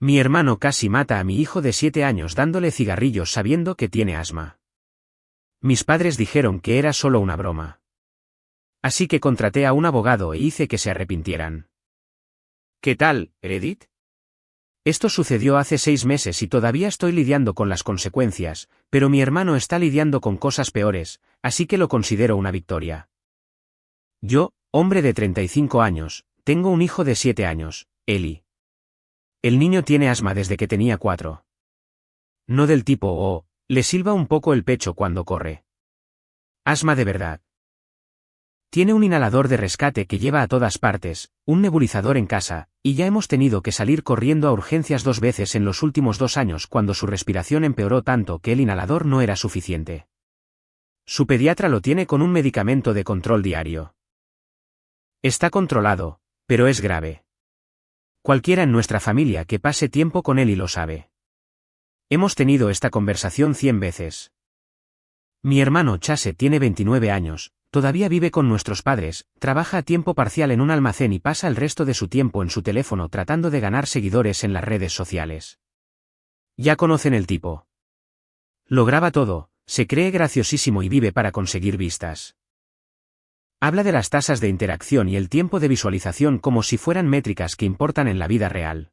Mi hermano casi mata a mi hijo de 7 años dándole cigarrillos sabiendo que tiene asma. Mis padres dijeron que era solo una broma. Así que contraté a un abogado e hice que se arrepintieran. ¿Qué tal, Edith? Esto sucedió hace 6 meses y todavía estoy lidiando con las consecuencias, pero mi hermano está lidiando con cosas peores, así que lo considero una victoria. Yo, hombre de 35 años, tengo un hijo de 7 años, Eli. El niño tiene asma desde que tenía 4. No del tipo O, le silba un poco el pecho cuando corre. Asma de verdad. Tiene un inhalador de rescate que lleva a todas partes, un nebulizador en casa, y ya hemos tenido que salir corriendo a urgencias 2 veces en los últimos 2 años cuando su respiración empeoró tanto que el inhalador no era suficiente. Su pediatra lo tiene con un medicamento de control diario. Está controlado, pero es grave. Cualquiera en nuestra familia que pase tiempo con él y lo sabe. Hemos tenido esta conversación 100 veces. Mi hermano Chase tiene 29 años, todavía vive con nuestros padres, trabaja a tiempo parcial en un almacén y pasa el resto de su tiempo en su teléfono tratando de ganar seguidores en las redes sociales. Ya conocen el tipo. Lo graba todo, se cree graciosísimo y vive para conseguir vistas. Habla de las tasas de interacción y el tiempo de visualización como si fueran métricas que importan en la vida real.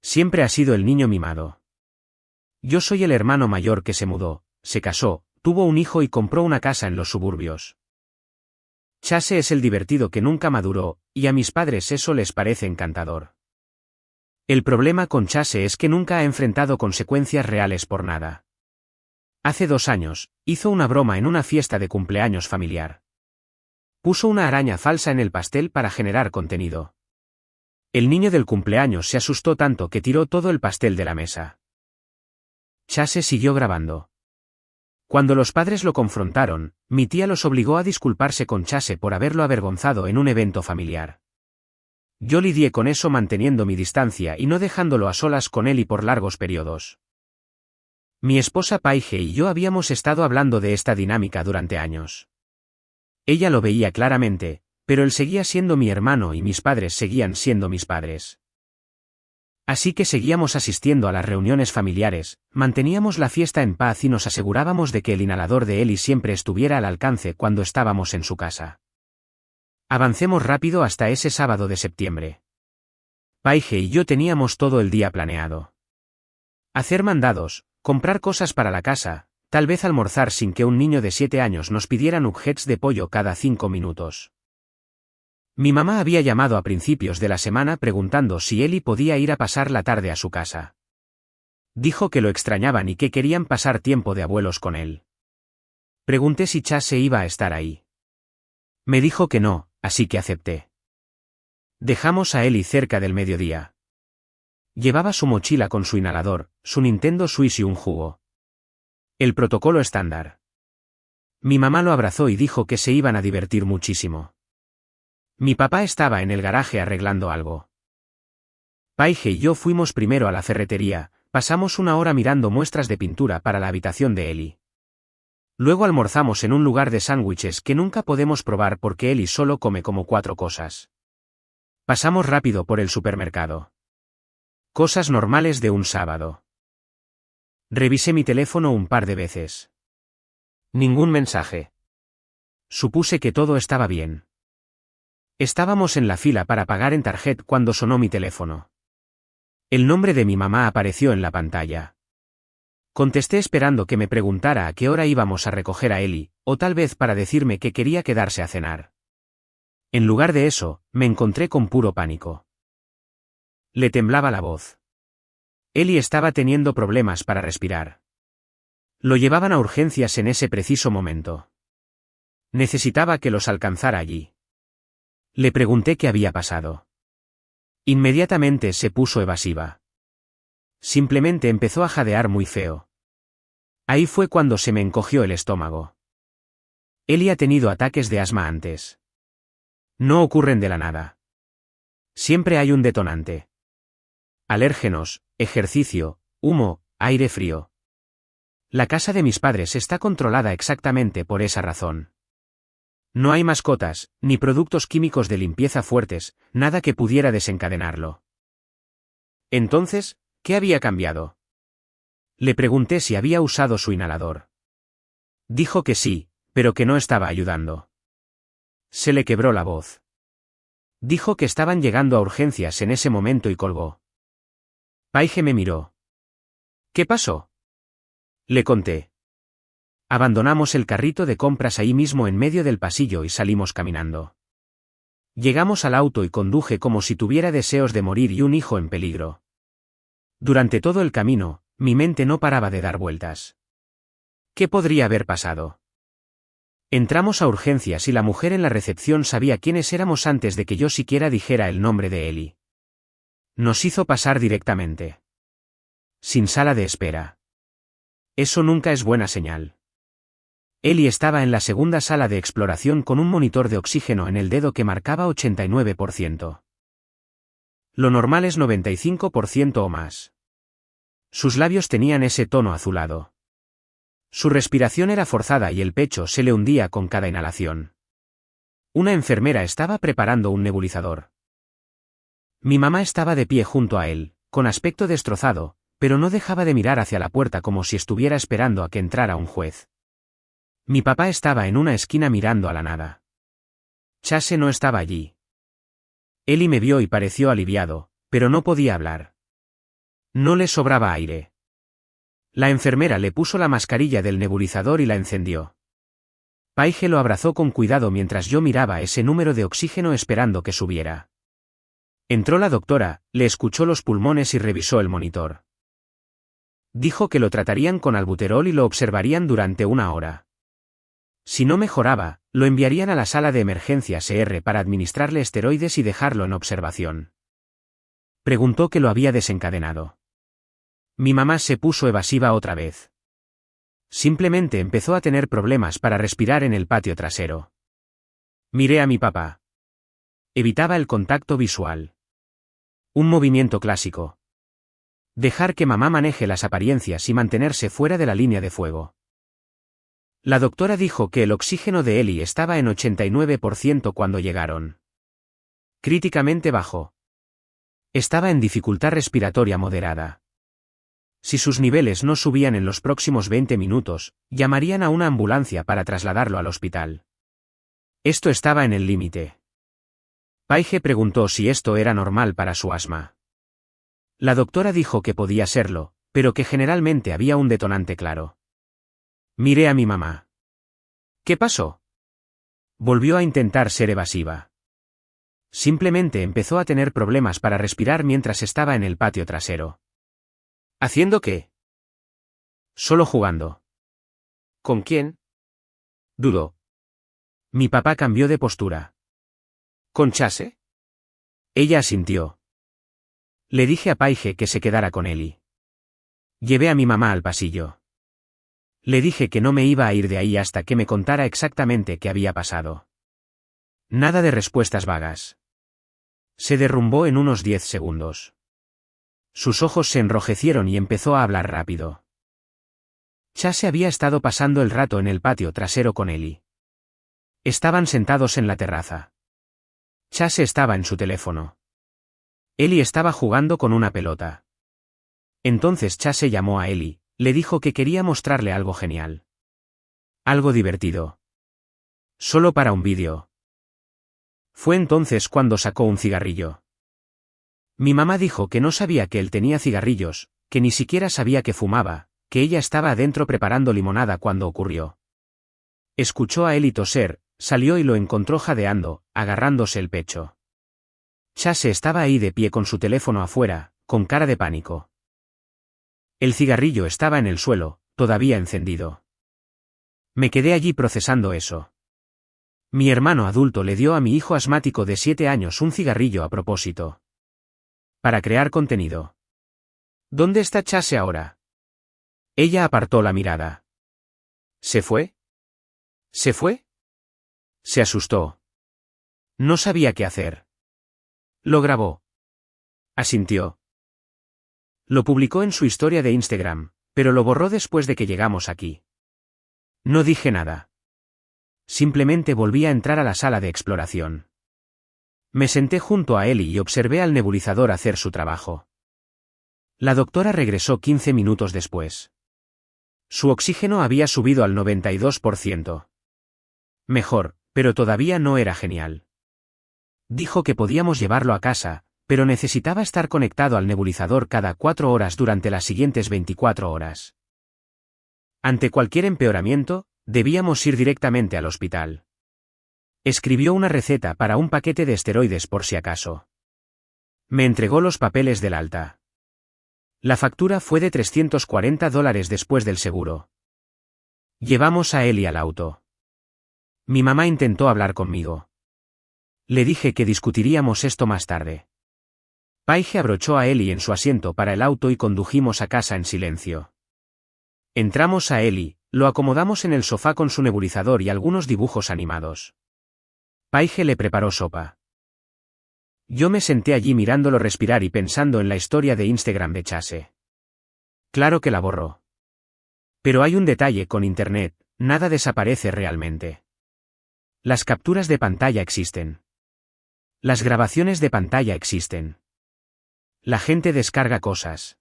Siempre ha sido el niño mimado. Yo soy el hermano mayor que se mudó, se casó, tuvo un hijo y compró una casa en los suburbios. Chase es el divertido que nunca maduró, y a mis padres eso les parece encantador. El problema con Chase es que nunca ha enfrentado consecuencias reales por nada. Hace 2 años, hizo una broma en una fiesta de cumpleaños familiar. Puso una araña falsa en el pastel para generar contenido. El niño del cumpleaños se asustó tanto que tiró todo el pastel de la mesa. Chase siguió grabando. Cuando los padres lo confrontaron, mi tía los obligó a disculparse con Chase por haberlo avergonzado en un evento familiar. Yo lidié con eso manteniendo mi distancia y no dejándolo a solas con él y por largos periodos. Mi esposa Paige y yo habíamos estado hablando de esta dinámica durante años. Ella lo veía claramente, pero él seguía siendo mi hermano y mis padres seguían siendo mis padres. Así que seguíamos asistiendo a las reuniones familiares, manteníamos la fiesta en paz y nos asegurábamos de que el inhalador de Eli siempre estuviera al alcance cuando estábamos en su casa. Avancemos rápido hasta ese sábado de septiembre. Paige y yo teníamos todo el día planeado. Hacer mandados, comprar cosas para la casa, tal vez almorzar sin que un niño de 7 años nos pidiera nuggets de pollo cada 5 minutos. Mi mamá había llamado a principios de la semana preguntando si Eli podía ir a pasar la tarde a su casa. Dijo que lo extrañaban y que querían pasar tiempo de abuelos con él. Pregunté si Chase iba a estar ahí. Me dijo que no, así que acepté. Dejamos a Eli cerca del mediodía. Llevaba su mochila con su inhalador, su Nintendo Switch y un jugo. El protocolo estándar. Mi mamá lo abrazó y dijo que se iban a divertir muchísimo. Mi papá estaba en el garaje arreglando algo. Paige y yo fuimos primero a la ferretería, pasamos 1 hora mirando muestras de pintura para la habitación de Eli. Luego almorzamos en un lugar de sándwiches que nunca podemos probar porque Eli solo come como 4 cosas. Pasamos rápido por el supermercado. Cosas normales de un sábado. Revisé mi teléfono un par de veces. Ningún mensaje. Supuse que todo estaba bien. Estábamos en la fila para pagar en tarjeta cuando sonó mi teléfono. El nombre de mi mamá apareció en la pantalla. Contesté esperando que me preguntara a qué hora íbamos a recoger a Eli, o tal vez para decirme que quería quedarse a cenar. En lugar de eso, me encontré con puro pánico. Le temblaba la voz. Eli estaba teniendo problemas para respirar. Lo llevaban a urgencias en ese preciso momento. Necesitaba que los alcanzara allí. Le pregunté qué había pasado. Inmediatamente se puso evasiva. Simplemente empezó a jadear muy feo. Ahí fue cuando se me encogió el estómago. Eli ha tenido ataques de asma antes. No ocurren de la nada. Siempre hay un detonante. Alérgenos, ejercicio, humo, aire frío. La casa de mis padres está controlada exactamente por esa razón. No hay mascotas, ni productos químicos de limpieza fuertes, nada que pudiera desencadenarlo. Entonces, ¿qué había cambiado? Le pregunté si había usado su inhalador. Dijo que sí, pero que no estaba ayudando. Se le quebró la voz. Dijo que estaban llegando a urgencias en ese momento y colgó. Paige me miró. ¿Qué pasó? Le conté. Abandonamos el carrito de compras ahí mismo en medio del pasillo y salimos caminando. Llegamos al auto y conduje como si tuviera deseos de morir y un hijo en peligro. Durante todo el camino, mi mente no paraba de dar vueltas. ¿Qué podría haber pasado? Entramos a urgencias y la mujer en la recepción sabía quiénes éramos antes de que yo siquiera dijera el nombre de Eli. Nos hizo pasar directamente. Sin sala de espera. Eso nunca es buena señal. Eli estaba en la segunda sala de exploración con un monitor de oxígeno en el dedo que marcaba 89%. Lo normal es 95% o más. Sus labios tenían ese tono azulado. Su respiración era forzada y el pecho se le hundía con cada inhalación. Una enfermera estaba preparando un nebulizador. Mi mamá estaba de pie junto a él, con aspecto destrozado, pero no dejaba de mirar hacia la puerta como si estuviera esperando a que entrara un juez. Mi papá estaba en una esquina mirando a la nada. Chase no estaba allí. Eli me vio y pareció aliviado, pero no podía hablar. No le sobraba aire. La enfermera le puso la mascarilla del nebulizador y la encendió. Paige lo abrazó con cuidado mientras yo miraba ese número de oxígeno esperando que subiera. Entró la doctora, le escuchó los pulmones y revisó el monitor. Dijo que lo tratarían con albuterol y lo observarían durante 1 hora. Si no mejoraba, lo enviarían a la sala de emergencias ER para administrarle esteroides y dejarlo en observación. Preguntó qué lo había desencadenado. Mi mamá se puso evasiva otra vez. Simplemente empezó a tener problemas para respirar en el patio trasero. Miré a mi papá. Evitaba el contacto visual. Un movimiento clásico. Dejar que mamá maneje las apariencias y mantenerse fuera de la línea de fuego. La doctora dijo que el oxígeno de Eli estaba en 89% cuando llegaron. Críticamente bajo. Estaba en dificultad respiratoria moderada. Si sus niveles no subían en los próximos 20 minutos, llamarían a una ambulancia para trasladarlo al hospital. Esto estaba en el límite. Paige preguntó si esto era normal para su asma. La doctora dijo que podía serlo, pero que generalmente había un detonante claro. Miré a mi mamá. ¿Qué pasó? Volvió a intentar ser evasiva. Simplemente empezó a tener problemas para respirar mientras estaba en el patio trasero. ¿Haciendo qué? Solo jugando. ¿Con quién? Dudó. Mi papá cambió de postura. ¿Con Chase? Ella asintió. Le dije a Paige que se quedara con Eli. Llevé a mi mamá al pasillo. Le dije que no me iba a ir de ahí hasta que me contara exactamente qué había pasado. Nada de respuestas vagas. Se derrumbó en unos 10 segundos. Sus ojos se enrojecieron y empezó a hablar rápido. Chase había estado pasando el rato en el patio trasero con Eli. Estaban sentados en la terraza. Chase estaba en su teléfono. Eli estaba jugando con una pelota. Entonces Chase llamó a Eli, le dijo que quería mostrarle algo genial. Algo divertido. Solo para un vídeo. Fue entonces cuando sacó un cigarrillo. Mi mamá dijo que no sabía que él tenía cigarrillos, que ni siquiera sabía que fumaba, que ella estaba adentro preparando limonada cuando ocurrió. Escuchó a Eli toser, salió y lo encontró jadeando, agarrándose el pecho. Chase estaba ahí de pie con su teléfono afuera, con cara de pánico. El cigarrillo estaba en el suelo, todavía encendido. Me quedé allí procesando eso. Mi hermano adulto le dio a mi hijo asmático de 7 años un cigarrillo a propósito. Para crear contenido. ¿Dónde está Chase ahora? Ella apartó la mirada. ¿Se fue? ¿Se fue? Se asustó. No sabía qué hacer. Lo grabó. Asintió. Lo publicó en su historia de Instagram, pero lo borró después de que llegamos aquí. No dije nada. Simplemente volví a entrar a la sala de exploración. Me senté junto a Eli y observé al nebulizador hacer su trabajo. La doctora regresó 15 minutos después. Su oxígeno había subido al 92%. Mejor, pero todavía no era genial. Dijo que podíamos llevarlo a casa, pero necesitaba estar conectado al nebulizador cada 4 horas durante las siguientes 24 horas. Ante cualquier empeoramiento, debíamos ir directamente al hospital. Escribió una receta para un paquete de esteroides por si acaso. Me entregó los papeles del alta. La factura fue de $340 después del seguro. Llevamos a Ellie al auto. Mi mamá intentó hablar conmigo. Le dije que discutiríamos esto más tarde. Paige abrochó a Ellie en su asiento para el auto y condujimos a casa en silencio. Entramos a Ellie, lo acomodamos en el sofá con su nebulizador y algunos dibujos animados. Paige le preparó sopa. Yo me senté allí mirándolo respirar y pensando en la historia de Instagram de Chase. Claro que la borró. Pero hay un detalle con Internet, nada desaparece realmente. Las capturas de pantalla existen. Las grabaciones de pantalla existen. La gente descarga cosas.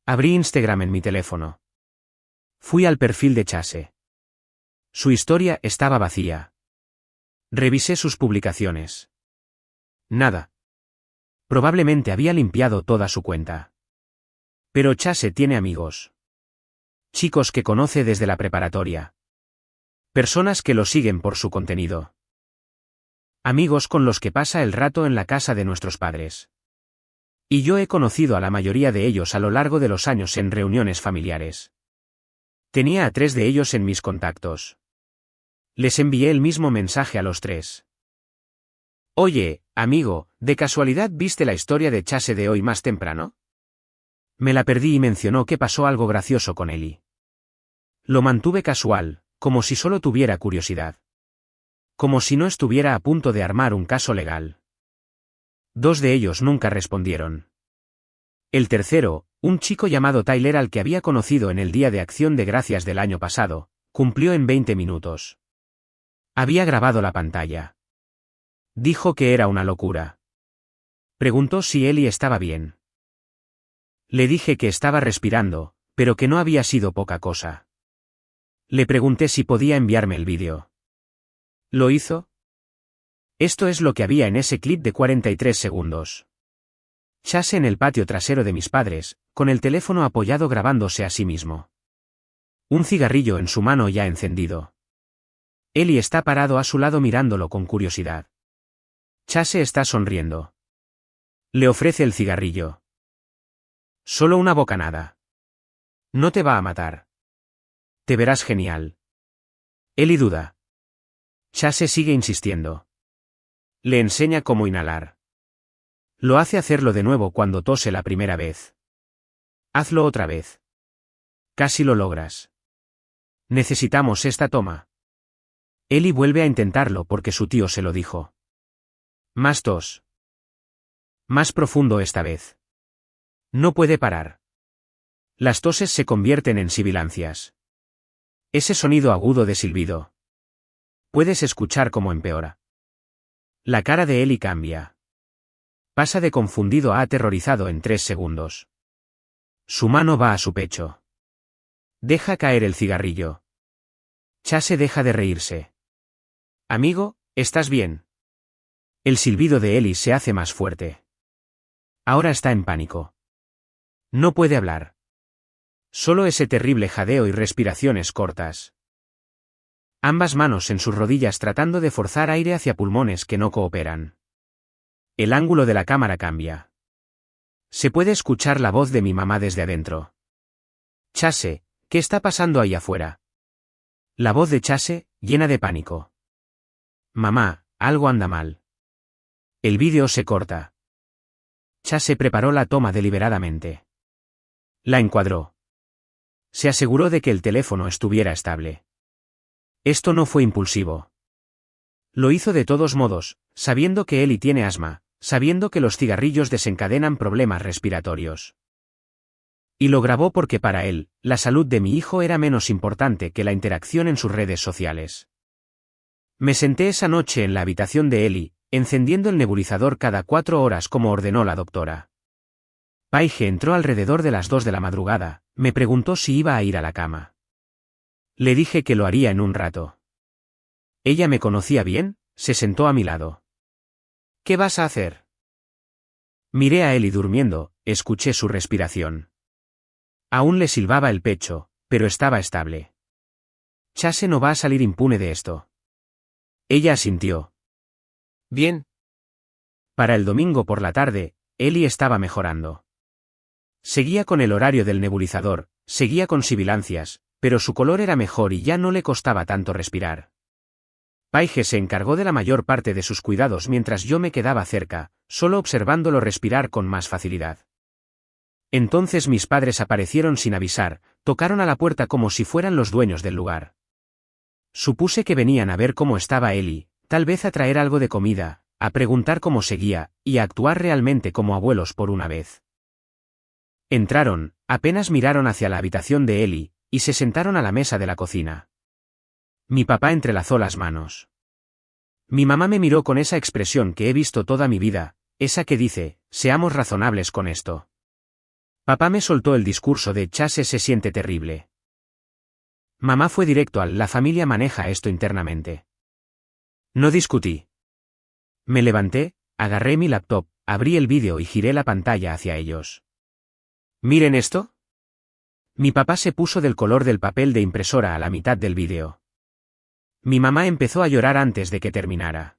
Abrí Instagram en mi teléfono. Fui al perfil de Chase. Su historia estaba vacía. Revisé sus publicaciones. Nada. Probablemente había limpiado toda su cuenta. Pero Chase tiene amigos. Chicos que conoce desde la preparatoria. Personas que lo siguen por su contenido. Amigos con los que pasa el rato en la casa de nuestros padres. Y yo he conocido a la mayoría de ellos a lo largo de los años en reuniones familiares. Tenía a 3 de ellos en mis contactos. Les envié el mismo mensaje a los 3. Oye, amigo, ¿de casualidad viste la historia de Chase de hoy más temprano? Me la perdí y mencionó que pasó algo gracioso con Ellie. Lo mantuve casual, como si solo tuviera curiosidad. Como si no estuviera a punto de armar un caso legal. 2 de ellos nunca respondieron. El tercero, un chico llamado Tyler al que había conocido en el Día de Acción de Gracias del año pasado, cumplió en 20 minutos. Había grabado la pantalla. Dijo que era una locura. Preguntó si Ellie estaba bien. Le dije que estaba respirando, pero que no había sido poca cosa. Le pregunté si podía enviarme el vídeo. ¿Lo hizo? Esto es lo que había en ese clip de 43 segundos. Chase en el patio trasero de mis padres, con el teléfono apoyado grabándose a sí mismo. Un cigarrillo en su mano ya encendido. Ellie está parado a su lado mirándolo con curiosidad. Chase está sonriendo. Le ofrece el cigarrillo. Solo una bocanada. No te va a matar. Te verás genial. Ellie duda. Chase sigue insistiendo. Le enseña cómo inhalar. Lo hace hacerlo de nuevo cuando tose la primera vez. Hazlo otra vez. Casi lo logras. Necesitamos esta toma. Ellie vuelve a intentarlo porque su tío se lo dijo. Más tos. Más profundo esta vez. No puede parar. Las toses se convierten en sibilancias. Ese sonido agudo de silbido. Puedes escuchar cómo empeora. La cara de Ellie cambia. Pasa de confundido a aterrorizado en 3 segundos. Su mano va a su pecho. Deja caer el cigarrillo. Chase deja de reírse. Amigo, ¿estás bien? El silbido de Ellie se hace más fuerte. Ahora está en pánico. No puede hablar. Solo ese terrible jadeo y respiraciones cortas. Ambas manos en sus rodillas tratando de forzar aire hacia pulmones que no cooperan. El ángulo de la cámara cambia. Se puede escuchar la voz de mi mamá desde adentro. Chase, ¿qué está pasando ahí afuera? La voz de Chase, llena de pánico. Mamá, algo anda mal. El vídeo se corta. Chase preparó la toma deliberadamente. La encuadró. Se aseguró de que el teléfono estuviera estable. Esto no fue impulsivo. Lo hizo de todos modos, sabiendo que Ellie tiene asma, sabiendo que los cigarrillos desencadenan problemas respiratorios. Y lo grabó porque para él, la salud de mi hijo era menos importante que la interacción en sus redes sociales. Me senté esa noche en la habitación de Ellie, encendiendo el nebulizador cada 4 horas como ordenó la doctora. Paige entró alrededor de las 2 de la madrugada, me preguntó si iba a ir a la cama. Le dije que lo haría en un rato. Ella me conocía bien, se sentó a mi lado. ¿Qué vas a hacer? Miré a Ellie durmiendo, escuché su respiración. Aún le silbaba el pecho, pero estaba estable. Chase no va a salir impune de esto. Ella asintió. Bien. Para el domingo por la tarde, Ellie estaba mejorando. Seguía con el horario del nebulizador, seguía con sibilancias, pero su color era mejor y ya no le costaba tanto respirar. Paige se encargó de la mayor parte de sus cuidados mientras yo me quedaba cerca, solo observándolo respirar con más facilidad. Entonces mis padres aparecieron sin avisar, tocaron a la puerta como si fueran los dueños del lugar. Supuse que venían a ver cómo estaba Ellie, tal vez a traer algo de comida, a preguntar cómo seguía, y a actuar realmente como abuelos por una vez. Entraron, apenas miraron hacia la habitación de Ellie, y se sentaron a la mesa de la cocina. Mi papá entrelazó las manos. Mi mamá me miró con esa expresión que he visto toda mi vida, esa que dice, seamos razonables con esto. Papá me soltó el discurso de Chase se siente terrible. Mamá fue directo al la familia maneja esto internamente. No discutí. Me levanté, agarré mi laptop, abrí el vídeo y giré la pantalla hacia ellos. ¿Miren esto? Mi papá se puso del color del papel de impresora a la mitad del vídeo. Mi mamá empezó a llorar antes de que terminara.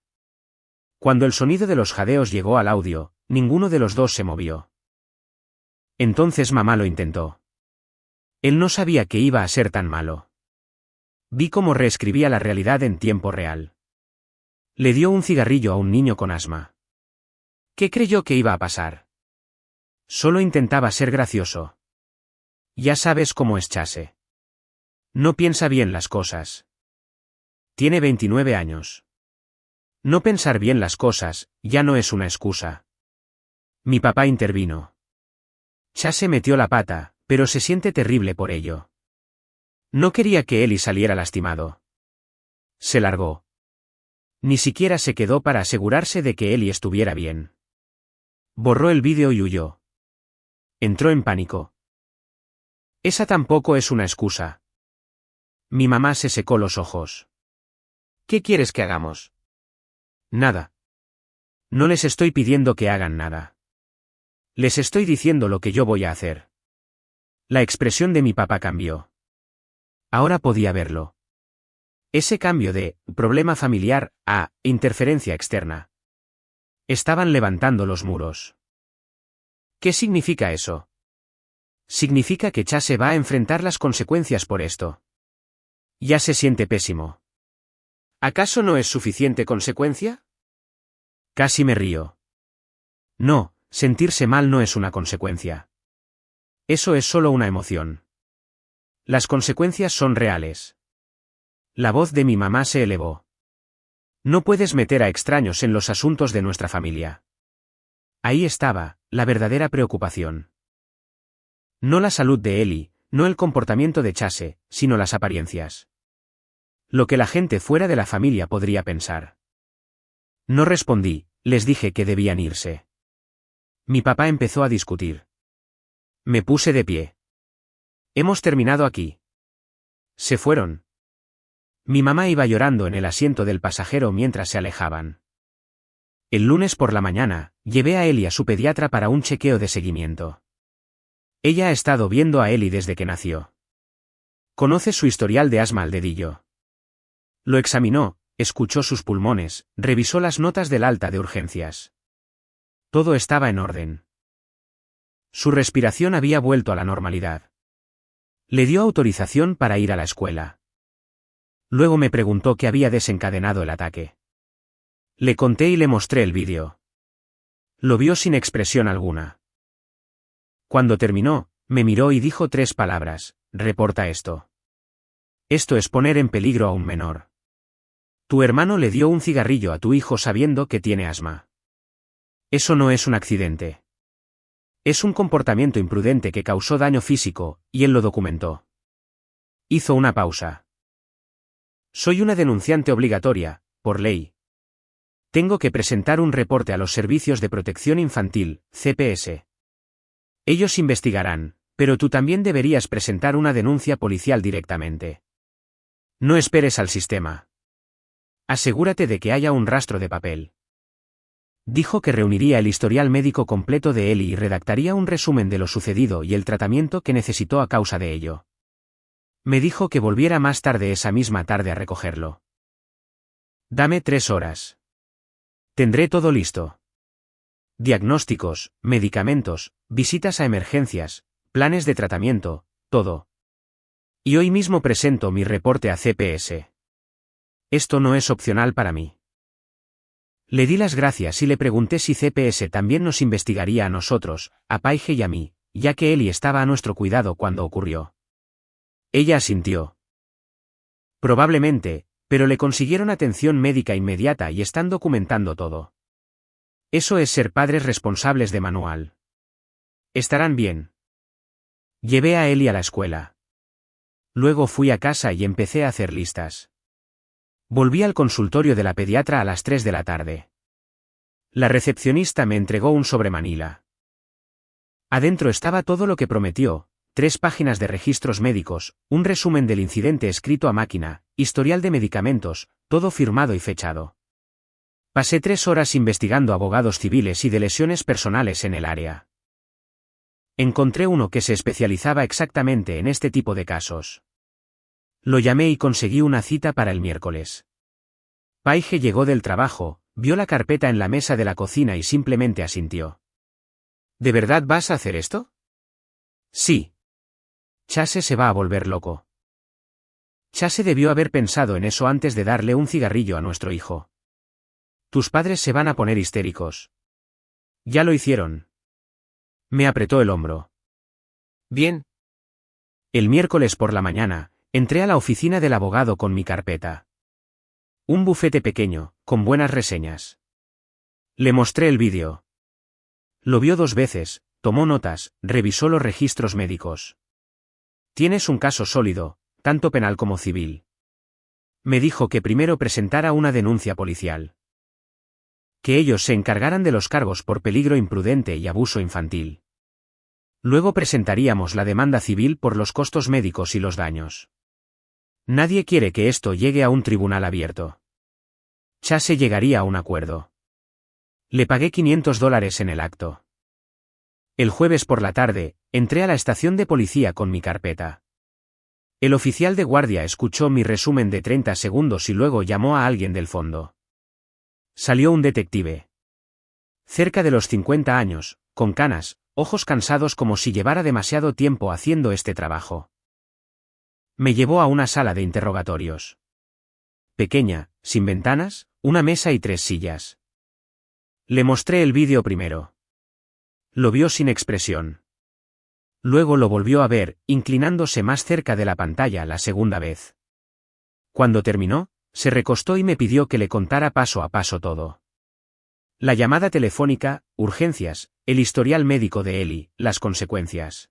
Cuando el sonido de los jadeos llegó al audio, ninguno de los dos se movió. Entonces mamá lo intentó. Él no sabía que iba a ser tan malo. Vi cómo reescribía la realidad en tiempo real. Le dio un cigarrillo a un niño con asma. ¿Qué creyó que iba a pasar? Solo intentaba ser gracioso. Ya sabes cómo es Chase. No piensa bien las cosas. Tiene 29 años. No pensar bien las cosas, ya no es una excusa. Mi papá intervino. Chase metió la pata, pero se siente terrible por ello. No quería que Ellie saliera lastimado. Se largó. Ni siquiera se quedó para asegurarse de que Ellie estuviera bien. Borró el vídeo y huyó. Entró en pánico. Esa tampoco es una excusa. Mi mamá se secó los ojos. ¿Qué quieres que hagamos? Nada. No les estoy pidiendo que hagan nada. Les estoy diciendo lo que yo voy a hacer. La expresión de mi papá cambió. Ahora podía verlo. Ese cambio de problema familiar a interferencia externa. Estaban levantando los muros. ¿Qué significa eso? Significa que Chase va a enfrentar las consecuencias por esto. Ya se siente pésimo. ¿Acaso no es suficiente consecuencia? Casi me río. No, sentirse mal no es una consecuencia. Eso es solo una emoción. Las consecuencias son reales. La voz de mi mamá se elevó. No puedes meter a extraños en los asuntos de nuestra familia. Ahí estaba, la verdadera preocupación. No la salud de Ellie, no el comportamiento de Chase, sino las apariencias. Lo que la gente fuera de la familia podría pensar. No respondí, les dije que debían irse. Mi papá empezó a discutir. Me puse de pie. Hemos terminado aquí. Se fueron. Mi mamá iba llorando en el asiento del pasajero mientras se alejaban. El lunes por la mañana, llevé a Ellie a su pediatra para un chequeo de seguimiento. Ella ha estado viendo a Ellie desde que nació. Conoce su historial de asma al dedillo. Lo examinó, escuchó sus pulmones, revisó las notas del alta de urgencias. Todo estaba en orden. Su respiración había vuelto a la normalidad. Le dio autorización para ir a la escuela. Luego me preguntó qué había desencadenado el ataque. Le conté y le mostré el vídeo. Lo vio sin expresión alguna. Cuando terminó, me miró y dijo 3 palabras, reporta esto. Esto es poner en peligro a un menor. Tu hermano le dio un cigarrillo a tu hijo sabiendo que tiene asma. Eso no es un accidente. Es un comportamiento imprudente que causó daño físico, y él lo documentó. Hizo una pausa. Soy una denunciante obligatoria, por ley. Tengo que presentar un reporte a los Servicios de Protección Infantil, CPS. Ellos investigarán, pero tú también deberías presentar una denuncia policial directamente. No esperes al sistema. Asegúrate de que haya un rastro de papel. Dijo que reuniría el historial médico completo de Ellie y redactaría un resumen de lo sucedido y el tratamiento que necesitó a causa de ello. Me dijo que volviera más tarde esa misma tarde a recogerlo. Dame 3 horas. Tendré todo listo. Diagnósticos, medicamentos, visitas a emergencias, planes de tratamiento, todo. Y hoy mismo presento mi reporte a CPS. Esto no es opcional para mí. Le di las gracias y le pregunté si CPS también nos investigaría a nosotros, a Paige y a mí, ya que Ellie estaba a nuestro cuidado cuando ocurrió. Ella asintió. Probablemente, pero le consiguieron atención médica inmediata y están documentando todo. Eso es ser padres responsables de manual. Estarán bien. Llevé a Ellie a la escuela. Luego fui a casa y empecé a hacer listas. Volví al consultorio de la pediatra a las 3 de la tarde. La recepcionista me entregó un sobre manila. Adentro estaba todo lo que prometió: 3 páginas de registros médicos, un resumen del incidente escrito a máquina, historial de medicamentos, todo firmado y fechado. Pasé 3 horas investigando abogados civiles y de lesiones personales en el área. Encontré uno que se especializaba exactamente en este tipo de casos. Lo llamé y conseguí una cita para el miércoles. Paige llegó del trabajo, vio la carpeta en la mesa de la cocina y simplemente asintió. ¿De verdad vas a hacer esto? Sí. Chase se va a volver loco. Chase debió haber pensado en eso antes de darle un cigarrillo a nuestro hijo. Tus padres se van a poner histéricos. Ya lo hicieron. Me apretó el hombro. Bien. El miércoles por la mañana, entré a la oficina del abogado con mi carpeta. Un bufete pequeño, con buenas reseñas. Le mostré el vídeo. Lo vio 2 veces, tomó notas, revisó los registros médicos. Tienes un caso sólido, tanto penal como civil. Me dijo que primero presentara una denuncia policial. Que ellos se encargaran de los cargos por peligro imprudente y abuso infantil. Luego presentaríamos la demanda civil por los costos médicos y los daños. Nadie quiere que esto llegue a un tribunal abierto. Chase llegaría a un acuerdo. Le pagué $500 en el acto. El jueves por la tarde, entré a la estación de policía con mi carpeta. El oficial de guardia escuchó mi resumen de 30 segundos y luego llamó a alguien del fondo. Salió un detective. Cerca de los 50 años, con canas, ojos cansados como si llevara demasiado tiempo haciendo este trabajo. Me llevó a una sala de interrogatorios. Pequeña, sin ventanas, una mesa y 3 sillas. Le mostré el vídeo primero. Lo vio sin expresión. Luego lo volvió a ver, inclinándose más cerca de la pantalla la segunda vez. Cuando terminó, se recostó y me pidió que le contara paso a paso todo. La llamada telefónica, urgencias, el historial médico de Ellie, las consecuencias.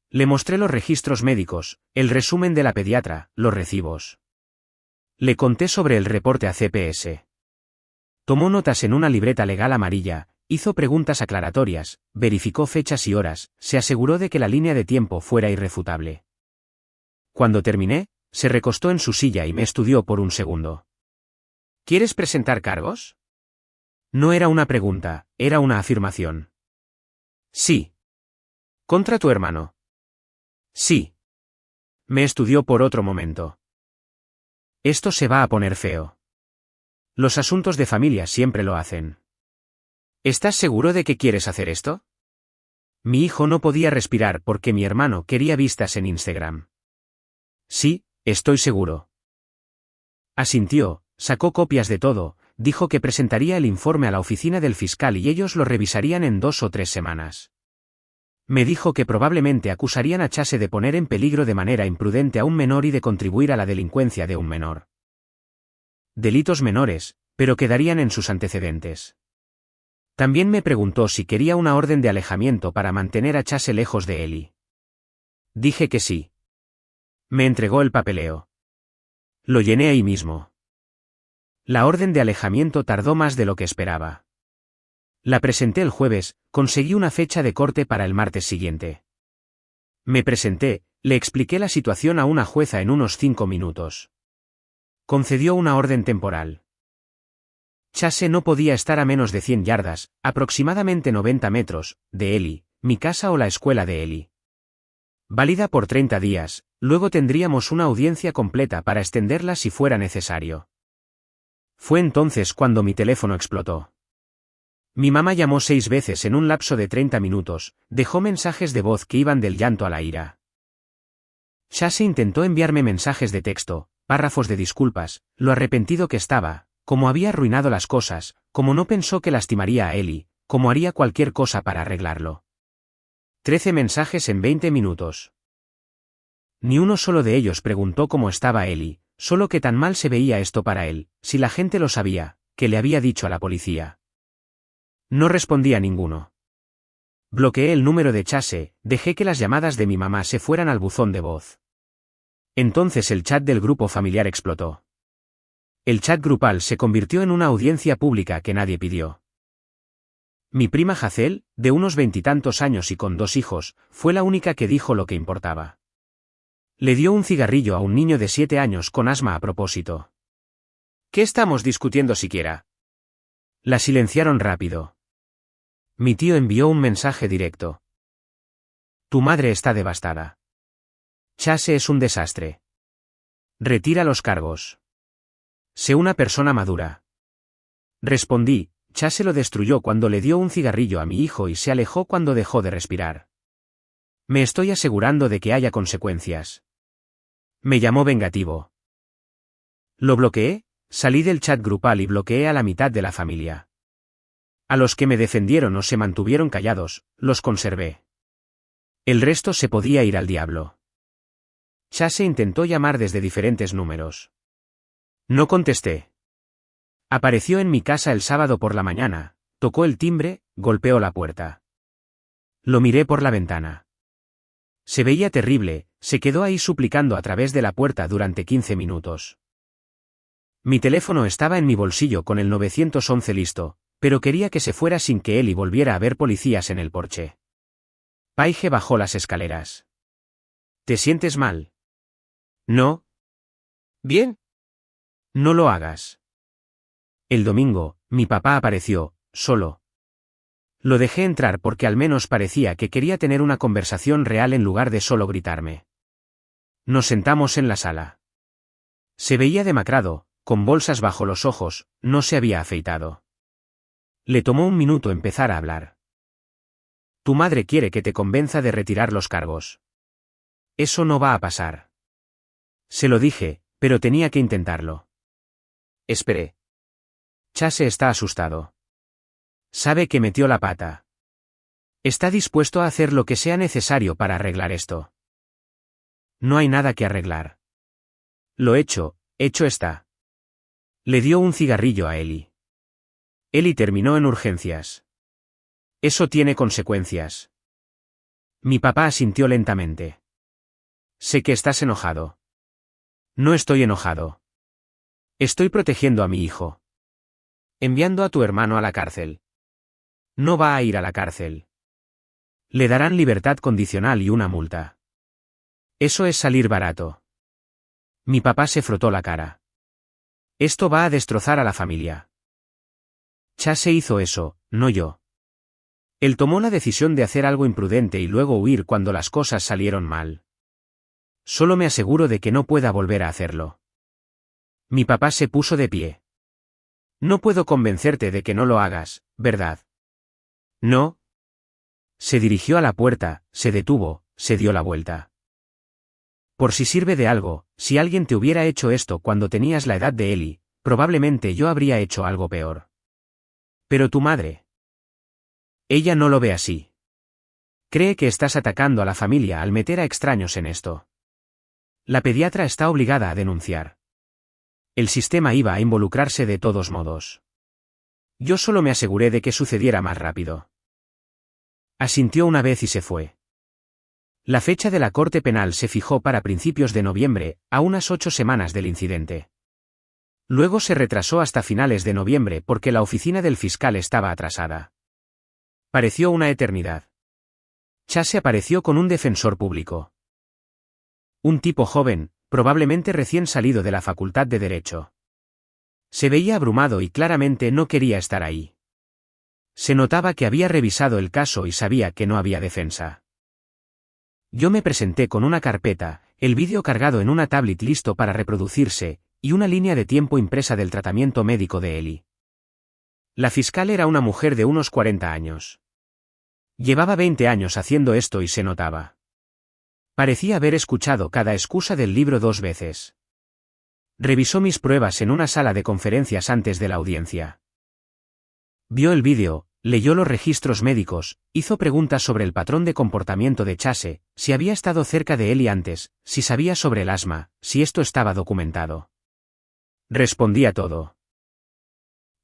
Le mostré los registros médicos, el resumen de la pediatra, los recibos. Le conté sobre el reporte a CPS. Tomó notas en una libreta legal amarilla, hizo preguntas aclaratorias, verificó fechas y horas, se aseguró de que la línea de tiempo fuera irrefutable. Cuando terminé, se recostó en su silla y me estudió por un segundo. ¿Quieres presentar cargos? No era una pregunta, era una afirmación. Sí. ¿Contra tu hermano? Sí. Me estudió por otro momento. Esto se va a poner feo. Los asuntos de familia siempre lo hacen. ¿Estás seguro de que quieres hacer esto? Mi hijo no podía respirar porque mi hermano quería vistas en Instagram. Sí, estoy seguro. Asintió, sacó copias de todo, dijo que presentaría el informe a la oficina del fiscal y ellos lo revisarían en 2 o 3 semanas. Me dijo que probablemente acusarían a Chase de poner en peligro de manera imprudente a un menor y de contribuir a la delincuencia de un menor. Delitos menores, pero quedarían en sus antecedentes. También me preguntó si quería una orden de alejamiento para mantener a Chase lejos de Ellie. Dije que sí. Me entregó el papeleo. Lo llené ahí mismo. La orden de alejamiento tardó más de lo que esperaba. La presenté el jueves, conseguí una fecha de corte para el martes siguiente. Me presenté, le expliqué la situación a una jueza en unos 5 minutos. Concedió una orden temporal. Chase no podía estar a menos de 100 yardas, aproximadamente 90 metros, de Ellie, mi casa o la escuela de Ellie. Válida por 30 días, luego tendríamos una audiencia completa para extenderla si fuera necesario. Fue entonces cuando mi teléfono explotó. Mi mamá llamó 6 veces en un lapso de 30 minutos, dejó mensajes de voz que iban del llanto a la ira. Chase intentó enviarme mensajes de texto, párrafos de disculpas, lo arrepentido que estaba, cómo había arruinado las cosas, cómo no pensó que lastimaría a Ellie, cómo haría cualquier cosa para arreglarlo. 13 mensajes en 20 minutos. Ni uno solo de ellos preguntó cómo estaba Ellie, solo que tan mal se veía esto para él, si la gente lo sabía, que le había dicho a la policía. No respondía ninguno. Bloqueé el número de Chase, dejé que las llamadas de mi mamá se fueran al buzón de voz. Entonces el chat del grupo familiar explotó. El chat grupal se convirtió en una audiencia pública que nadie pidió. Mi prima Hazel, de unos 20 y tantos años y con 2 hijos, fue la única que dijo lo que importaba. Le dio un cigarrillo a un niño de 7 años con asma a propósito. ¿Qué estamos discutiendo siquiera? La silenciaron rápido. Mi tío envió un mensaje directo. Tu madre está devastada. Chase es un desastre. Retira los cargos. Sé una persona madura. Respondí, Chase lo destruyó cuando le dio un cigarrillo a mi hijo y se alejó cuando dejó de respirar. Me estoy asegurando de que haya consecuencias. Me llamó vengativo. Lo bloqueé, salí del chat grupal y bloqueé a la mitad de la familia. A los que me defendieron o se mantuvieron callados, los conservé. El resto se podía ir al diablo. Chase intentó llamar desde diferentes números. No contesté. Apareció en mi casa el sábado por la mañana, tocó el timbre, golpeó la puerta. Lo miré por la ventana. Se veía terrible, se quedó ahí suplicando a través de la puerta durante 15 minutos. Mi teléfono estaba en mi bolsillo con el 911 listo, pero quería que se fuera sin que Ellie volviera a ver policías en el porche. Paige bajó las escaleras. ¿Te sientes mal? No. ¿Bien? No lo hagas. El domingo, mi papá apareció, solo. Lo dejé entrar porque al menos parecía que quería tener una conversación real en lugar de solo gritarme. Nos sentamos en la sala. Se veía demacrado, con bolsas bajo los ojos, no se había afeitado. Le tomó un minuto empezar a hablar. Tu madre quiere que te convenza de retirar los cargos. Eso no va a pasar. Se lo dije, pero tenía que intentarlo. Esperé. Chase está asustado. Sabe que metió la pata. Está dispuesto a hacer lo que sea necesario para arreglar esto. No hay nada que arreglar. Lo hecho está. Le dio un cigarrillo a Ellie. Ellie terminó en urgencias. Eso tiene consecuencias. Mi papá asintió lentamente. Sé que estás enojado. No estoy enojado. Estoy protegiendo a mi hijo. Enviando a tu hermano a la cárcel. No va a ir a la cárcel. Le darán libertad condicional y una multa. Eso es salir barato. Mi papá se frotó la cara. Esto va a destrozar a la familia. Chase hizo eso, no yo. Él tomó la decisión de hacer algo imprudente y luego huir cuando las cosas salieron mal. Solo me aseguro de que no pueda volver a hacerlo. Mi papá se puso de pie. No puedo convencerte de que no lo hagas, ¿verdad? No. Se dirigió a la puerta, se detuvo, se dio la vuelta. Por si sirve de algo, si alguien te hubiera hecho esto cuando tenías la edad de Ellie, probablemente yo habría hecho algo peor. Pero tu madre. Ella no lo ve así. Cree que estás atacando a la familia al meter a extraños en esto. La pediatra está obligada a denunciar. El sistema iba a involucrarse de todos modos. Yo solo me aseguré de que sucediera más rápido. Asintió una vez y se fue. La fecha de la Corte Penal se fijó para principios de noviembre, a unas 8 semanas del incidente. Luego se retrasó hasta finales de noviembre porque la oficina del fiscal estaba atrasada. Pareció una eternidad. Chase apareció con un defensor público. Un tipo joven, probablemente recién salido de la facultad de Derecho. Se veía abrumado y claramente no quería estar ahí. Se notaba que había revisado el caso y sabía que no había defensa. Yo me presenté con una carpeta, el vídeo cargado en una tablet listo para reproducirse, y una línea de tiempo impresa del tratamiento médico de Ellie. La fiscal era una mujer de unos 40 años. Llevaba 20 años haciendo esto y se notaba. Parecía haber escuchado cada excusa del libro 2 veces. Revisó mis pruebas en una sala de conferencias antes de la audiencia. Vio el vídeo, leyó los registros médicos, hizo preguntas sobre el patrón de comportamiento de Chase, si había estado cerca de Ellie antes, si sabía sobre el asma, si esto estaba documentado. Respondía todo.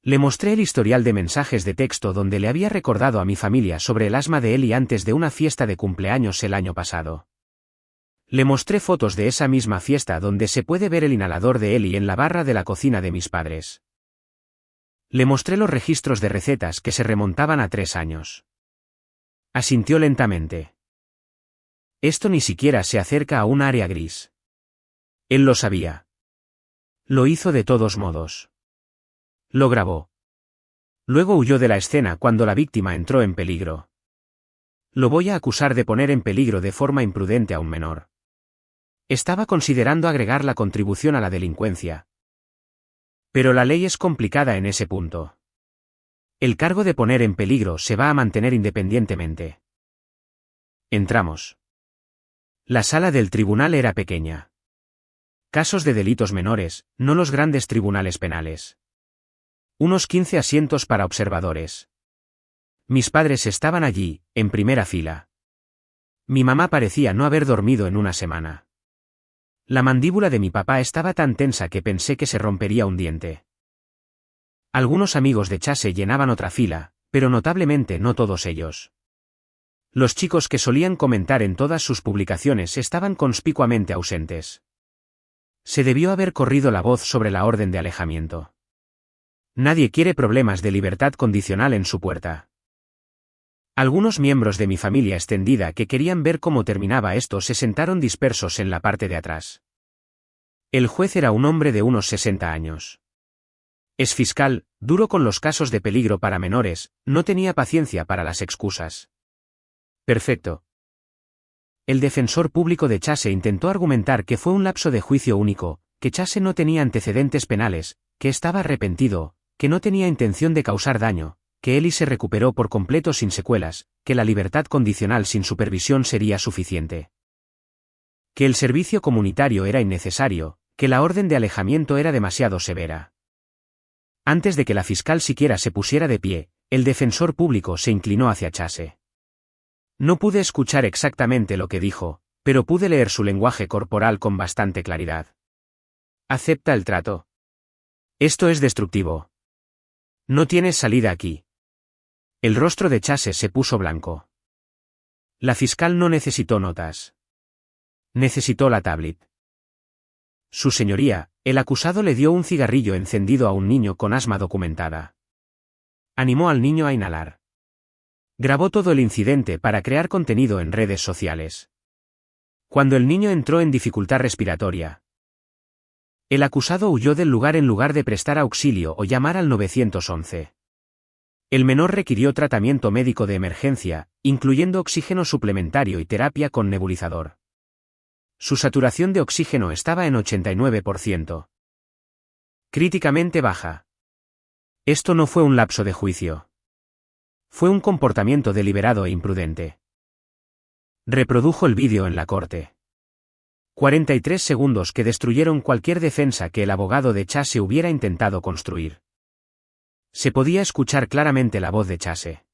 Le mostré el historial de mensajes de texto donde le había recordado a mi familia sobre el asma de Ellie antes de una fiesta de cumpleaños el año pasado. Le mostré fotos de esa misma fiesta donde se puede ver el inhalador de Ellie en la barra de la cocina de mis padres. Le mostré los registros de recetas que se remontaban a 3 años. Asintió lentamente. Esto ni siquiera se acerca a un área gris. Él lo sabía. Lo hizo de todos modos. Lo grabó. Luego huyó de la escena cuando la víctima entró en peligro. Lo voy a acusar de poner en peligro de forma imprudente a un menor. Estaba considerando agregar la contribución a la delincuencia. Pero la ley es complicada en ese punto. El cargo de poner en peligro se va a mantener independientemente. Entramos. La sala del tribunal era pequeña. Casos de delitos menores, no los grandes tribunales penales. Unos 15 asientos para observadores. Mis padres estaban allí, en primera fila. Mi mamá parecía no haber dormido en una semana. La mandíbula de mi papá estaba tan tensa que pensé que se rompería un diente. Algunos amigos de Chase llenaban otra fila, pero notablemente no todos ellos. Los chicos que solían comentar en todas sus publicaciones estaban conspicuamente ausentes. Se debió haber corrido la voz sobre la orden de alejamiento. Nadie quiere problemas de libertad condicional en su puerta. Algunos miembros de mi familia extendida que querían ver cómo terminaba esto se sentaron dispersos en la parte de atrás. El juez era un hombre de unos 60 años. Es fiscal, duro con los casos de peligro para menores, no tenía paciencia para las excusas. Perfecto. El defensor público de Chase intentó argumentar que fue un lapso de juicio único, que Chase no tenía antecedentes penales, que estaba arrepentido, que no tenía intención de causar daño, que Ellie se recuperó por completo sin secuelas, que la libertad condicional sin supervisión sería suficiente. Que el servicio comunitario era innecesario, que la orden de alejamiento era demasiado severa. Antes de que la fiscal siquiera se pusiera de pie, el defensor público se inclinó hacia Chase. No pude escuchar exactamente lo que dijo, pero pude leer su lenguaje corporal con bastante claridad. Acepta el trato. Esto es destructivo. No tienes salida aquí. El rostro de Chase se puso blanco. La fiscal no necesitó notas. Necesitó la tablet. Su señoría, el acusado le dio un cigarrillo encendido a un niño con asma documentada. Animó al niño a inhalar. Grabó todo el incidente para crear contenido en redes sociales. Cuando el niño entró en dificultad respiratoria, el acusado huyó del lugar en lugar de prestar auxilio o llamar al 911. El menor requirió tratamiento médico de emergencia, incluyendo oxígeno suplementario y terapia con nebulizador. Su saturación de oxígeno estaba en 89%. Críticamente baja. Esto no fue un lapso de juicio. Fue un comportamiento deliberado e imprudente. Reprodujo el vídeo en la corte. 43 segundos que destruyeron cualquier defensa que el abogado de Chase hubiera intentado construir. Se podía escuchar claramente la voz de Chase.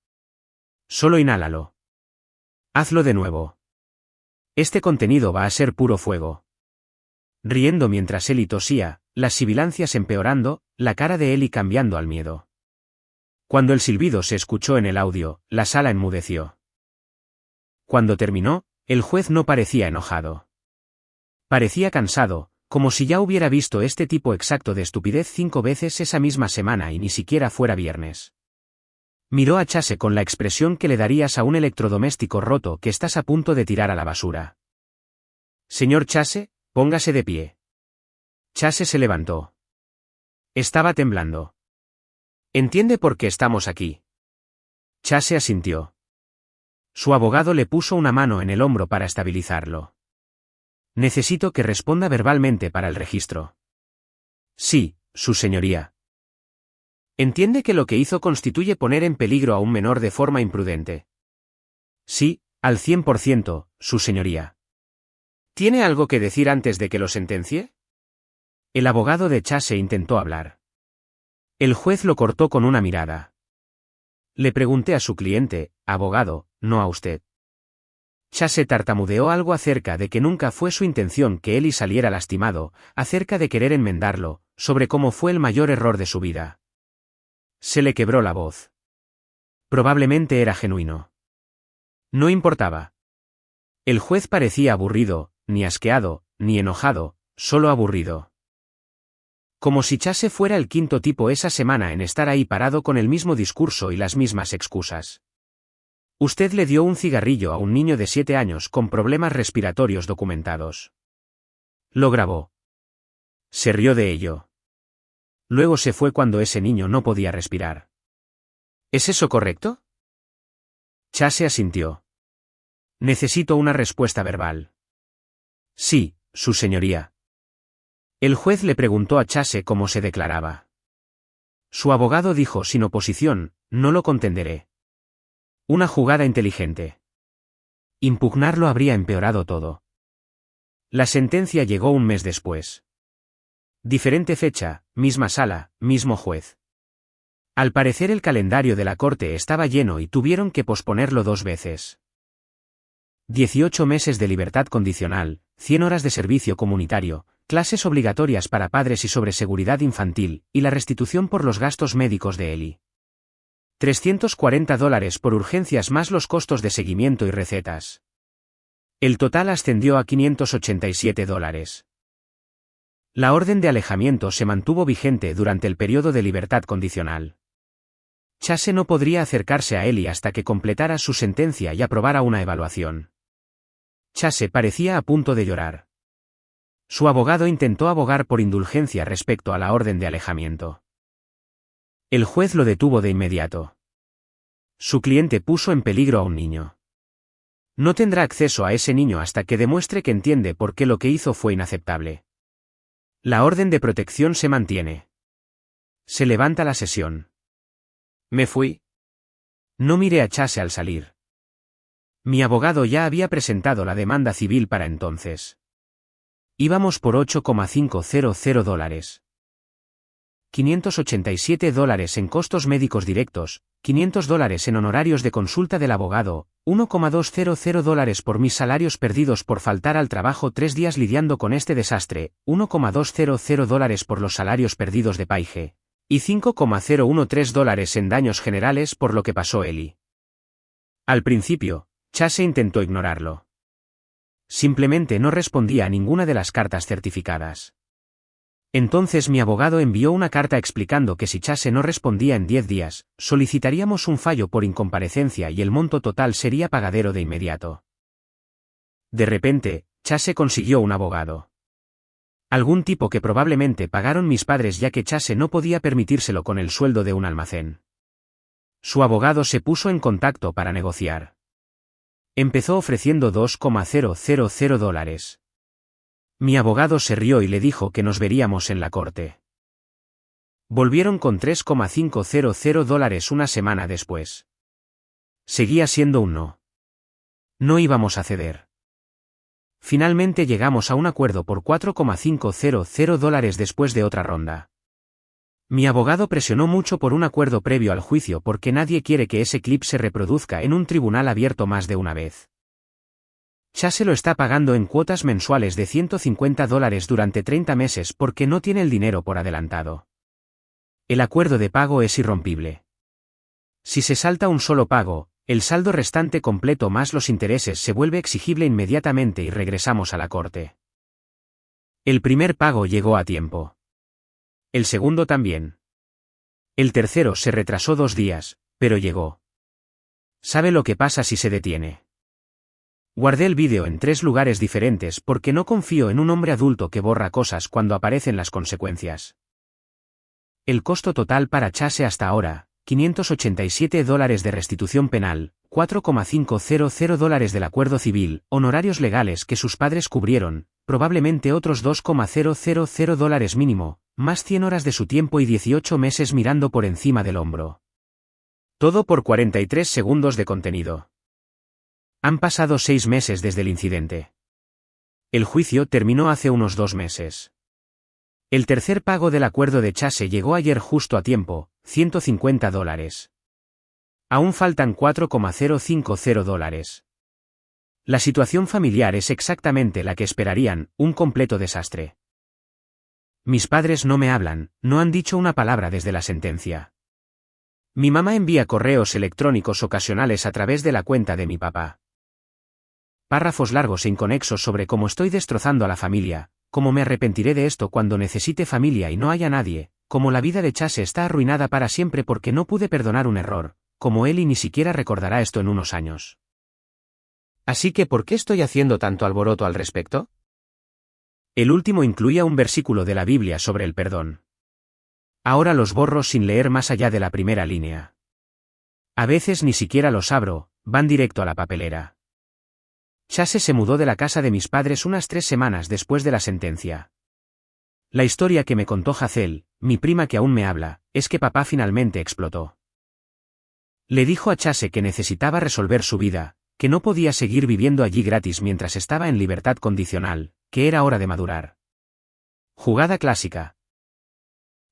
Solo inhálalo. Hazlo de nuevo. Este contenido va a ser puro fuego. Riendo mientras Ellie tosía, las sibilancias empeorando, la cara de Ellie cambiando al miedo. Cuando el silbido se escuchó en el audio, la sala enmudeció. Cuando terminó, el juez no parecía enojado. Parecía cansado, como si ya hubiera visto este tipo exacto de estupidez 5 veces esa misma semana y ni siquiera fuera viernes. Miró a Chase con la expresión que le darías a un electrodoméstico roto que estás a punto de tirar a la basura. Señor Chase, póngase de pie. Chase se levantó. Estaba temblando. ¿Entiende por qué estamos aquí? Chase asintió. Su abogado le puso una mano en el hombro para estabilizarlo. Necesito que responda verbalmente para el registro. Sí, su señoría. ¿Entiende que lo que hizo constituye poner en peligro a un menor de forma imprudente? Sí, al 100%, su señoría. ¿Tiene algo que decir antes de que lo sentencie? El abogado de Chase intentó hablar. El juez lo cortó con una mirada. Le pregunté a su cliente, abogado, no a usted. Chase tartamudeó algo acerca de que nunca fue su intención que Eli saliera lastimado, acerca de querer enmendarlo, sobre cómo fue el mayor error de su vida. Se le quebró la voz. Probablemente era genuino. No importaba. El juez parecía aburrido, ni asqueado, ni enojado, solo aburrido. Como si Chase fuera el quinto tipo esa semana en estar ahí parado con el mismo discurso y las mismas excusas. Usted le dio un cigarrillo a un niño de 7 años con problemas respiratorios documentados. Lo grabó. Se rió de ello. Luego se fue cuando ese niño no podía respirar. ¿Es eso correcto? Chase asintió. Necesito una respuesta verbal. Sí, su señoría. El juez le preguntó a Chase cómo se declaraba. Su abogado dijo sin oposición, no lo contenderé. Una jugada inteligente. Impugnarlo habría empeorado todo. La sentencia llegó un mes después. Diferente fecha, misma sala, mismo juez. Al parecer el calendario de la corte estaba lleno y tuvieron que posponerlo 2 veces. 18 meses de libertad condicional, 100 horas de servicio comunitario, clases obligatorias para padres y sobre seguridad infantil, y la restitución por los gastos médicos de Eli. $340 por urgencias más los costos de seguimiento y recetas. El total ascendió a $587. La orden de alejamiento se mantuvo vigente durante el periodo de libertad condicional. Chase no podría acercarse a Eli hasta que completara su sentencia y aprobara una evaluación. Chase parecía a punto de llorar. Su abogado intentó abogar por indulgencia respecto a la orden de alejamiento. El juez lo detuvo de inmediato. Su cliente puso en peligro a un niño. No tendrá acceso a ese niño hasta que demuestre que entiende por qué lo que hizo fue inaceptable. La orden de protección se mantiene. Se levanta la sesión. Me fui. No miré a Chase al salir. Mi abogado ya había presentado la demanda civil para entonces. Íbamos por $8,500. $587 en costos médicos directos, $500 en honorarios de consulta del abogado, $1,200 por mis salarios perdidos por faltar al trabajo 3 días lidiando con este desastre, $1,200 por los salarios perdidos de Paige, y $5,013 en daños generales por lo que pasó Eli. Al principio, Chase intentó ignorarlo. Simplemente no respondía a ninguna de las cartas certificadas. Entonces mi abogado envió una carta explicando que si Chase no respondía en 10 días, solicitaríamos un fallo por incomparecencia y el monto total sería pagadero de inmediato. De repente, Chase consiguió un abogado. Algún tipo que probablemente pagaron mis padres ya que Chase no podía permitírselo con el sueldo de un almacén. Su abogado se puso en contacto para negociar. Empezó ofreciendo $2,000. Mi abogado se rió y le dijo que nos veríamos en la corte. Volvieron con $3,500 una semana después. Seguía siendo un no. No íbamos a ceder. Finalmente llegamos a un acuerdo por $4,500 después de otra ronda. Mi abogado presionó mucho por un acuerdo previo al juicio porque nadie quiere que ese clip se reproduzca en un tribunal abierto más de una vez. Chase lo está pagando en cuotas mensuales de $150 durante 30 meses porque no tiene el dinero por adelantado. El acuerdo de pago es irrompible. Si se salta un solo pago, el saldo restante completo más los intereses se vuelve exigible inmediatamente y regresamos a la corte. El primer pago llegó a tiempo. El segundo también. El tercero se retrasó 2 días, Pero llegó. ¿Sabe lo que pasa si se detiene? Guardé el vídeo en 3 lugares diferentes porque no confío en un hombre adulto que borra cosas cuando aparecen las consecuencias. El costo total para Chase hasta ahora, $587 de restitución penal, $4,500 del acuerdo civil, honorarios legales que sus padres cubrieron, probablemente otros $2,000 mínimo, más 100 horas de su tiempo y 18 meses mirando por encima del hombro. Todo por 43 segundos de contenido. Han pasado 6 meses desde el incidente. El juicio terminó hace unos 2 meses. El tercer pago del acuerdo de Chase llegó ayer justo a tiempo, $150. Aún faltan $4,050. La situación familiar es exactamente la que esperarían, un completo desastre. Mis padres no me hablan, no han dicho una palabra desde la sentencia. Mi mamá envía correos electrónicos ocasionales a través de la cuenta de mi papá. Párrafos largos e inconexos sobre cómo estoy destrozando a la familia, cómo me arrepentiré de esto cuando necesite familia y no haya nadie, cómo la vida de Chase está arruinada para siempre porque no pude perdonar un error, como él y ni siquiera recordará esto en unos años. Así que ¿por qué estoy haciendo tanto alboroto al respecto? El último incluía un versículo de la Biblia sobre el perdón. Ahora los borro sin leer más allá de la primera línea. A veces ni siquiera los abro, van directo a la papelera. Chase se mudó de la casa de mis padres unas 3 semanas después de la sentencia. La historia que me contó Hazel, mi prima que aún me habla, es que papá finalmente explotó. Le dijo a Chase que necesitaba resolver su vida, que no podía seguir viviendo allí gratis mientras estaba en libertad condicional, que era hora de madurar. Jugada clásica.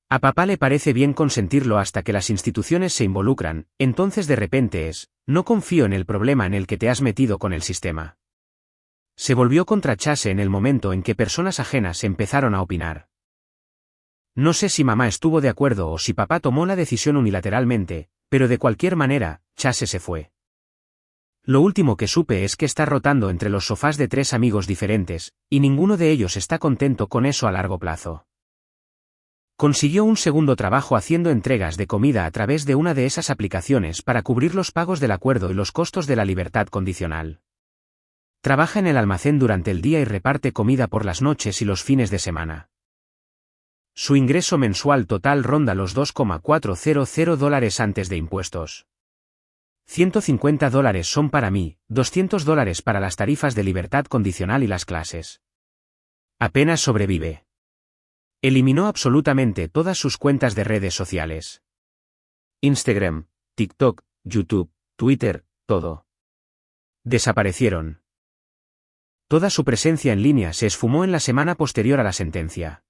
A papá le parece bien consentirlo hasta que las instituciones se involucran, entonces de repente no confío en el problema en el que te has metido con el sistema. Se volvió contra Chase en el momento en que personas ajenas empezaron a opinar. No sé si mamá estuvo de acuerdo o si papá tomó la decisión unilateralmente, pero de cualquier manera, Chase se fue. Lo último que supe es que está rotando entre los sofás de 3 amigos diferentes, y ninguno de ellos está contento con eso a largo plazo. Consiguió un segundo trabajo haciendo entregas de comida a través de una de esas aplicaciones para cubrir los pagos del acuerdo y los costos de la libertad condicional. Trabaja en el almacén durante el día y reparte comida por las noches y los fines de semana. Su ingreso mensual total ronda los $2,400 antes de impuestos. $150 son para mí, $200 para las tarifas de libertad condicional y las clases. Apenas sobrevive. Eliminó absolutamente todas sus cuentas de redes sociales. Instagram, TikTok, YouTube, Twitter, todo. Desaparecieron. Toda su presencia en línea se esfumó en la semana posterior a la sentencia.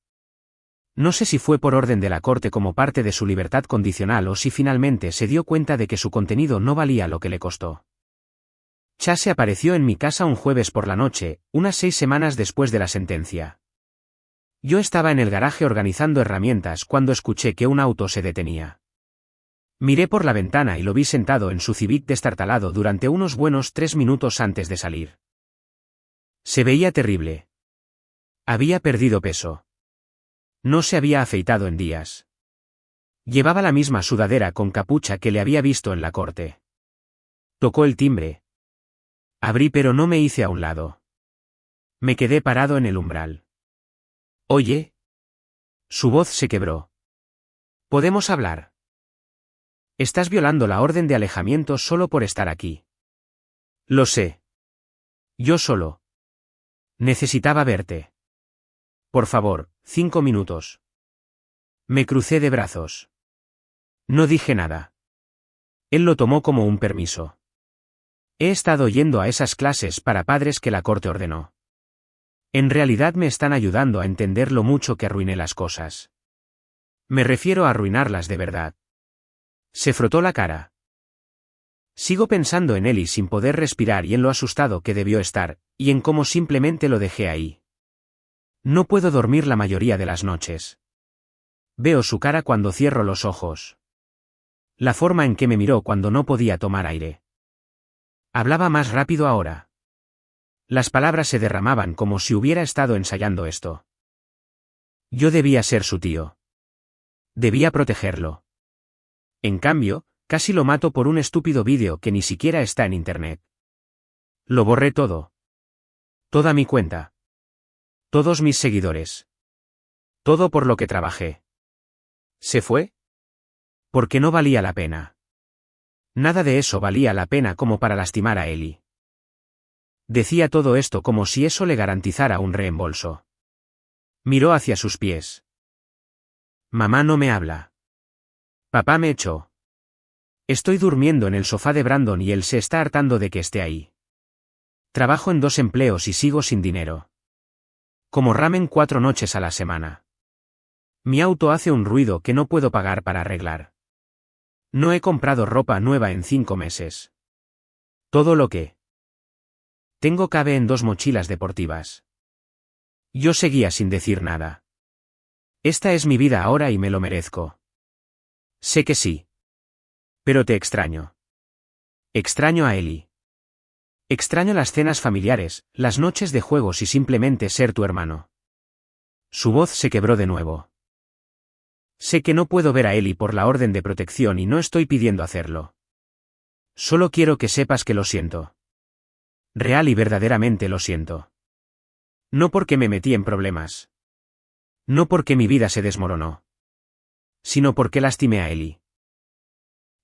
No sé si fue por orden de la corte como parte de su libertad condicional o si finalmente se dio cuenta de que su contenido no valía lo que le costó. Chase apareció en mi casa un jueves por la noche, unas 6 semanas después de la sentencia. Yo estaba en el garaje organizando herramientas cuando escuché que un auto se detenía. Miré por la ventana y lo vi sentado en su Civic destartalado durante unos buenos 3 minutos antes de salir. Se veía terrible. Había perdido peso. No se había afeitado en días. Llevaba la misma sudadera con capucha que le había visto en la corte. Tocó el timbre. Abrí pero no me hice a un lado. Me quedé parado en el umbral. Oye. Su voz se quebró. ¿Podemos hablar? Estás violando la orden de alejamiento solo por estar aquí. Lo sé. Yo solo. Necesitaba verte. Por favor, 5 minutos. Me crucé de brazos. No dije nada. Él lo tomó como un permiso. He estado yendo a esas clases para padres que la corte ordenó. En realidad me están ayudando a entender lo mucho que arruiné las cosas. Me refiero a arruinarlas de verdad. Se frotó la cara. Sigo pensando en él y sin poder respirar y en lo asustado que debió estar, y en cómo simplemente lo dejé ahí. No puedo dormir la mayoría de las noches. Veo su cara cuando cierro los ojos. La forma en que me miró cuando no podía tomar aire. Hablaba más rápido ahora. Las palabras se derramaban como si hubiera estado ensayando esto. Yo debía ser su tío. Debía protegerlo. En cambio, Casi lo mato por un estúpido vídeo que ni siquiera está en internet. Lo borré todo. Toda mi cuenta. Todos mis seguidores. Todo por lo que trabajé. ¿Se fue? Porque no valía la pena. Nada de eso valía la pena como para lastimar a Ellie. Decía todo esto como si eso le garantizara un reembolso. Miró hacia sus pies. Mamá no me habla. Papá me echó. Estoy durmiendo en el sofá de Brandon y él se está hartando de que esté ahí. Trabajo en 2 empleos y sigo sin dinero. Como ramen 4 noches a la semana. Mi auto hace un ruido que no puedo pagar para arreglar. No he comprado ropa nueva en 5 meses. Todo lo que tengo cabe en 2 mochilas deportivas. Yo seguía sin decir nada. Esta es mi vida ahora y me lo merezco. Sé que sí. Pero te extraño. Extraño a Ellie. Extraño las cenas familiares, las noches de juegos y simplemente ser tu hermano. Su voz se quebró de nuevo. Sé que no puedo ver a Ellie por la orden de protección y no estoy pidiendo hacerlo. Solo quiero que sepas que lo siento. Real y verdaderamente lo siento. No porque me metí en problemas. No porque mi vida se desmoronó. Sino porque lastimé a Ellie.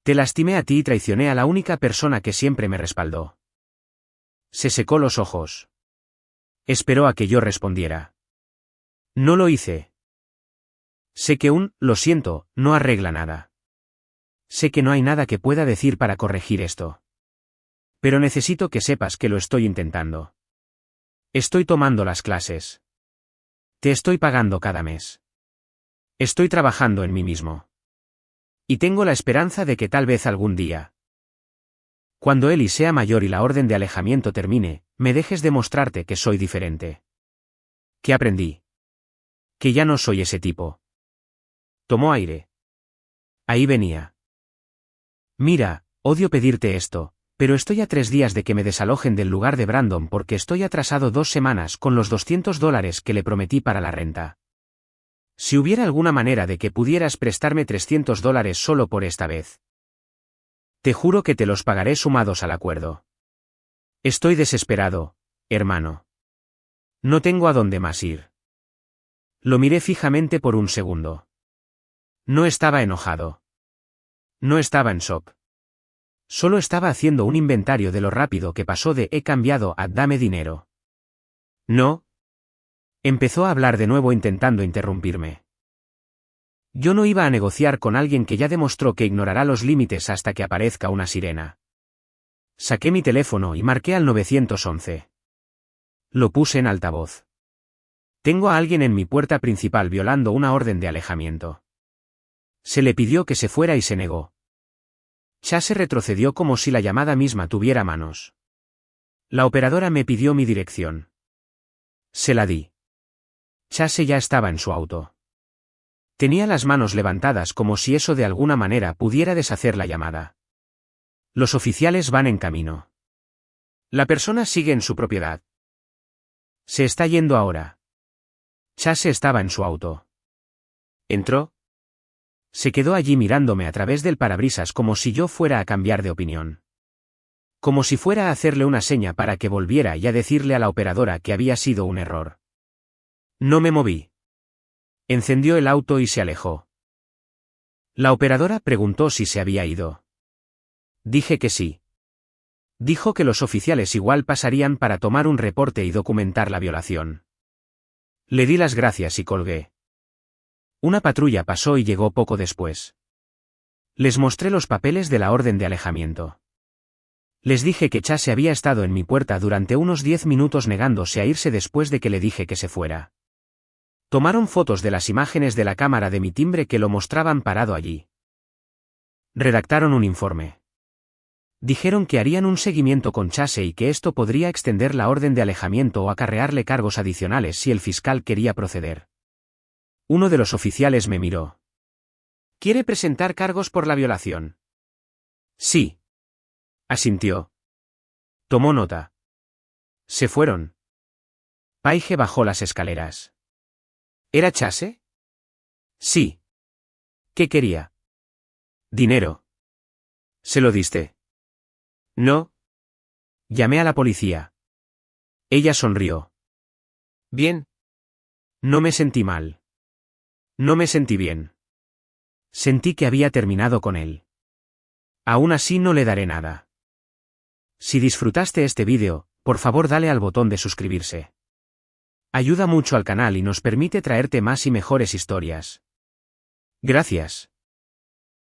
Te lastimé a ti y traicioné a la única persona que siempre me respaldó. Se secó los ojos. Esperó a que yo respondiera. No lo hice. Sé que lo siento, no arregla nada. Sé que no hay nada que pueda decir para corregir esto. Pero necesito que sepas que lo estoy intentando. Estoy tomando las clases. Te estoy pagando cada mes. Estoy trabajando en mí mismo. Y tengo la esperanza de que tal vez algún día, cuando Ellie sea mayor y la orden de alejamiento termine, me dejes demostrarte que soy diferente. Que aprendí. Que ya no soy ese tipo. Tomó aire. Ahí venía. Mira, odio pedirte esto, pero estoy a 3 días de que me desalojen del lugar de Brandon porque estoy atrasado 2 semanas con los $200 que le prometí para la renta. Si hubiera alguna manera de que pudieras prestarme $300 solo por esta vez. Te juro que te los pagaré sumados al acuerdo. Estoy desesperado, hermano. No tengo a dónde más ir. Lo miré fijamente por un segundo. No estaba enojado. No estaba en shock. Solo estaba haciendo un inventario de lo rápido que pasó de he cambiado a dame dinero. No. Empezó a hablar de nuevo intentando interrumpirme. Yo no iba a negociar con alguien que ya demostró que ignorará los límites hasta que aparezca una sirena. Saqué mi teléfono y marqué al 911. Lo puse en altavoz. Tengo a alguien en mi puerta principal violando una orden de alejamiento. Se le pidió que se fuera y se negó. Chase retrocedió como si la llamada misma tuviera manos. La operadora me pidió mi dirección. Se la di. Chase ya estaba en su auto. Tenía las manos levantadas como si eso de alguna manera pudiera deshacer la llamada. Los oficiales van en camino. La persona sigue en su propiedad. Se está yendo ahora. Chase estaba en su auto. Entró. Se quedó allí mirándome a través del parabrisas como si yo fuera a cambiar de opinión. Como si fuera a hacerle una seña para que volviera y a decirle a la operadora que había sido un error. No me moví. Encendió el auto y se alejó. La operadora preguntó si se había ido. Dije que sí. Dijo que los oficiales igual pasarían para tomar un reporte y documentar la violación. Le di las gracias y colgué. Una patrulla pasó y llegó poco después. Les mostré los papeles de la orden de alejamiento. Les dije que Chase había estado en mi puerta durante unos 10 minutos negándose a irse después de que le dije que se fuera. Tomaron fotos de las imágenes de la cámara de mi timbre que lo mostraban parado allí. Redactaron un informe. Dijeron que harían un seguimiento con Chase y que esto podría extender la orden de alejamiento o acarrearle cargos adicionales si el fiscal quería proceder. Uno de los oficiales me miró. ¿Quiere presentar cargos por la violación? Sí. Asintió. Tomó nota. Se fueron. Paige bajó las escaleras. ¿Era Chase? Sí. ¿Qué quería? Dinero. ¿Se lo diste? No. Llamé a la policía. Ella sonrió. Bien. No me sentí mal. No me sentí bien. Sentí que había terminado con él. Aún así no le daré nada. Si disfrutaste este vídeo, por favor dale al botón de suscribirse. Ayuda mucho al canal y nos permite traerte más y mejores historias. Gracias.